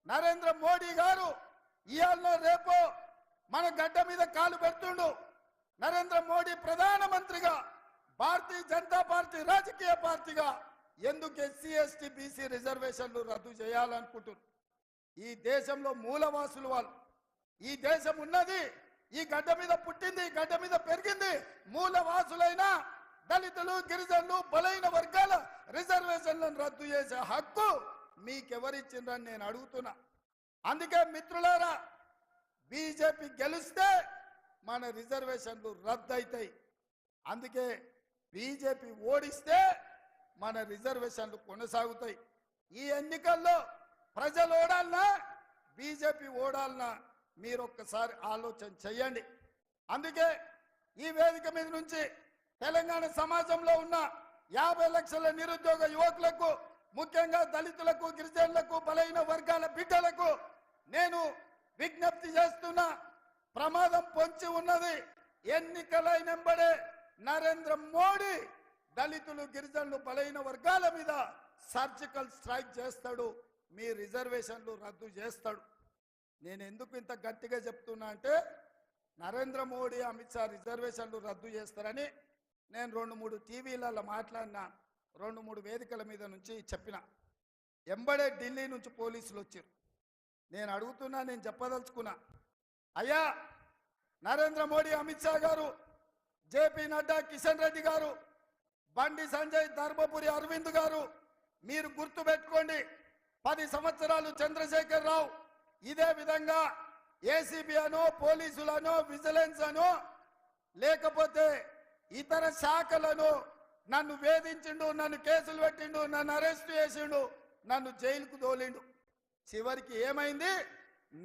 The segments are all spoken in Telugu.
నరేంద్ర మోడీ గారు ఇవాళ రేపో మన గడ్డ మీద కాలు పెడుతుండు. నరేంద్ర మోడీ ప్రధానమంత్రిగా భారతీయ జనతా పార్టీ రాజకీయ పార్టీగా ఎందుకు ఎస్సీ ఎస్టీ బీసీ రిజర్వేషన్లు రద్దు చేయాలనుకుంటున్నారు? ఈ దేశంలో మూలవాసులు వాళ్ళు. ఈ దేశం ఉన్నది ఈ గడ్డ మీద పుట్టింది, ఈ గడ్డ మీద పెరిగింది. మూలవాసులైన దళితులు, గిరిజనులు, బలైన వర్గాల రిజర్వేషన్లను రద్దు చేసే హక్కు మీకెవరిచ్చిండ్రని నేను అడుగుతున్నా. అందుకే మిత్రులారా, బీజేపీ గెలిస్తే మన రిజర్వేషన్లు రద్దు అవుతాయి. అందుకే బీజేపీ ఓడిస్తే మన రిజర్వేషన్లు కొనసాగుతాయి. ఈ ఎన్నికల్లో ప్రజలు ఓడాలన్నా బీజేపీ ఓడాలన్నా మీరు ఒక్కసారి ఆలోచన చెయ్యండి. అందుకే ఈ వేదిక మీద నుంచి తెలంగాణ సమాజంలో ఉన్న 50 లక్షల నిరుద్యోగ యువకులకు, ముఖ్యంగా దళితులకు, గిరిజనులకు, బలైన వర్గాల బిడ్డలకు నేను విజ్ఞప్తి చేస్తున్నా. ప్రమాదం పొంచి ఉన్నది. ఎన్నికలైనంబడే నరేంద్ర మోడీ దళితులు, గిరిజనులు, బలైన వర్గాల మీద సర్జికల్ స్ట్రైక్ చేస్తాడు. మీ రిజర్వేషన్లు రద్దు చేస్తాడు. నేను ఎందుకు ఇంత గట్టిగా చెప్తున్నా అంటే, నరేంద్ర మోడీ, అమిత్ షా రిజర్వేషన్లు రద్దు చేస్తారని నేను 2-3 టీవీలలో మాట్లాడినా, 2-3 వేదికల మీద నుంచి చెప్పిన. ఎంబడే ఢిల్లీ నుంచి పోలీసులు వచ్చారు. నేను అడుగుతున్నా, నేను చెప్పదలుచుకున్నా, అయ్యా నరేంద్ర మోడీ, అమిత్ షా గారు, జేపీ నడ్డా, కిషన్ రెడ్డి గారు, బండి సంజయ్, ధర్మపురి అరవింద్ గారు, మీరు గుర్తు పెట్టుకోండి. 10 సంవత్సరాలు చంద్రశేఖర్ రావు ఇదే విధంగా ఏసీబీ అనో, పోలీసులనో, విజిలెన్స్ అనో, లేకపోతే ఇతర శాఖలను నన్ను వేధించిండు, నన్ను కేసులు పెట్టిండు, నన్ను అరెస్ట్ చేసిండు, నన్ను జైలుకు తోలిండు. చివరికి ఏమైంది?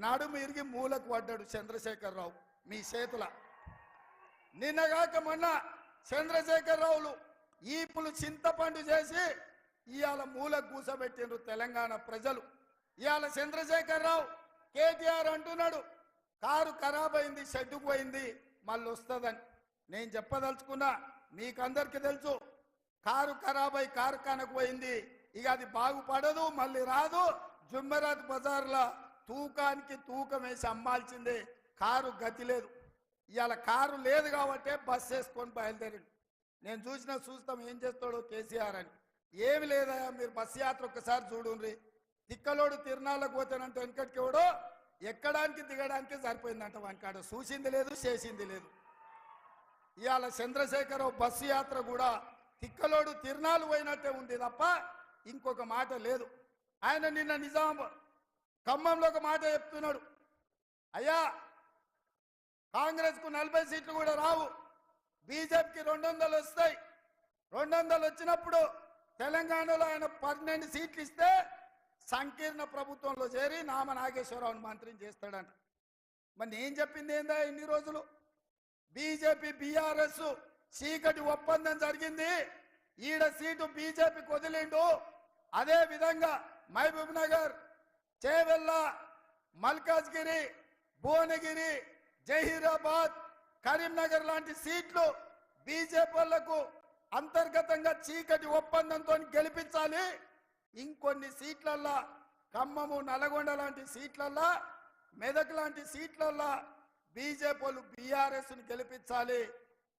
నడుము ఇరిగి మూలకు పడ్డాడు చంద్రశేఖర్ రావు మీ చేతుల. నిన్నగాక మొన్న చంద్రశేఖర్ రావులు ఈపులు చింతపండు చేసి ఇవాళ మూలకు కూసబెట్టిండ్రు తెలంగాణ ప్రజలు. ఇవాళ చంద్రశేఖర్ రావు కేటీఆర్ అంటున్నాడు కారు ఖరాబ్ అయింది, షెడ్డుకు పోయింది, మళ్ళీ వస్తుందని. నేను చెప్పదలుచుకున్నా, మీకందరికీ తెలుసు, కారు ఖరాబ్ అయి కార్ఖానకు పోయింది, ఇక అది బాగుపడదు, మళ్ళీ రాదు. జుమ్మెరాత్ బజార్లో తూకానికి తూకం వేసి అమ్మాల్సిందే. కారు గతి లేదు. ఇవాళ కారు లేదు కాబట్టే బస్ వేసుకొని బయలుదేరిండు. నేను చూస్తాం ఏం చేస్తాడో కేసీఆర్ అని. ఏమి లేదా, మీరు బస్సు యాత్ర ఒక్కసారి చూడుండ్రి. తిక్కలోడు తిరునాళ్ళకు పోతానంటే వెనకటికి ఎవడో ఎక్కడానికి దిగడానికి సరిపోయిందంట. వానికాడ చూసింది లేదు, చేసింది లేదు. ఇవాళ చంద్రశేఖరరావు బస్సు యాత్ర కూడా తిక్కలోడు తిరునాళ్ళు పోయినట్టే ఉంది తప్ప ఇంకొక మాట లేదు. ఆయన నిన్న నిజాం ఖమ్మంలో ఒక మాట చెప్తున్నాడు, అయ్యా కాంగ్రెస్కు 40 సీట్లు కూడా రావు, బీజేపీకి 200 వస్తాయి. 200 వచ్చినప్పుడు తెలంగాణలో ఆయన 12 సీట్లు ఇస్తే సంకీర్ణ ప్రభుత్వంలో చేరి నామ నాగేశ్వరరావుని మంత్రిని చేస్తాడంట. మరి నేను చెప్పింది ఏందా ఇన్ని రోజులు? బీజేపీ బీఆర్ఎస్ చీకటి ఒప్పందం జరిగింది, ఈడ సీటు బీజేపీకి వదిలిండు. అదే విధంగా మహబూబ్ నగర్, చేవెళ్ళ, మల్కాజ్గిరి, భువనగిరి, జహీరాబాద్, కరీంనగర్ లాంటి సీట్లు బీజేపీ వాళ్లకు అంతర్గతంగా చీకటి ఒప్పందంతో గెలిపించాలి. ఇంకొన్ని సీట్లల్లా ఖమ్మము, నల్గొండ లాంటి సీట్లల్లా, మెదక్ లాంటి సీట్లల్లా బీజేపీ వాళ్ళు బీఆర్ఎస్ను గెలిపించాలి,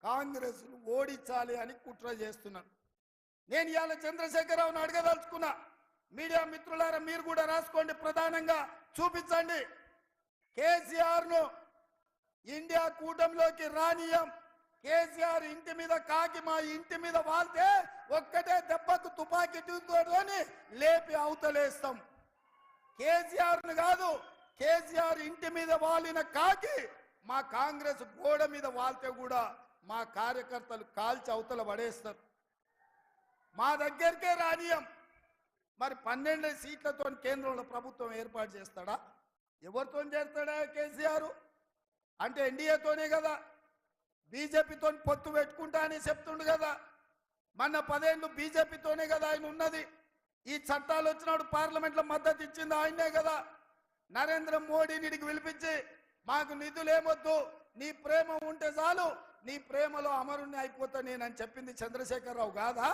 కాంగ్రెస్ ఓడించాలి అని కుట్ర చేస్తున్నారు. నేను ఇవాళ చంద్రశేఖరరావును అడగదలుచుకున్నా, మీడియా మిత్రులారా మీరు కూడా రాసుకోండి, ప్రధానంగా చూపించండి. కేసీఆర్ను ఇండియా కూటమిలోకి రానియం. కేసీఆర్ ఇంటి మీద కాకి మా ఇంటి మీద వాళ్తే ఒక్కటే దెబ్బకు తుపాకీ తోని లేపి అవతలేస్తాం. కేసీఆర్ను కాదు, కేసీఆర్ ఇంటి మీద వాలిన కాకి మా కాంగ్రెస్ గోడ మీద వాళ్తే కూడా మా కార్యకర్తలు కాల్చి అవతల పడేస్తారు. మా దగ్గరికే రానియం. మరి 12 సీట్లతో కేంద్రంలో ప్రభుత్వం ఏర్పాటు చేస్తాడా? ఎవరితో చేస్తాడా కేసీఆర్? అంటే ఎన్డీఏతోనే కదా, బీజేపీతో పొత్తు పెట్టుకుంటా అని చెప్తుండు కదా. మొన్న 10 ఏళ్ళు బీజేపీతోనే కదా ఆయన ఉన్నది. ఈ చట్టాలు వచ్చినప్పుడు పార్లమెంట్లో మద్దతు ఇచ్చింది ఆయనే కదా. నరేంద్ర మోడీని ఇడికి పిలిపించి మాకు నిధులేమొద్దు, నీ ప్రేమ ఉంటే చాలు, నీ ప్రేమలో అమరుణ్ణి అయిపోతా నేనని చెప్పింది చంద్రశేఖరరావు కాదా?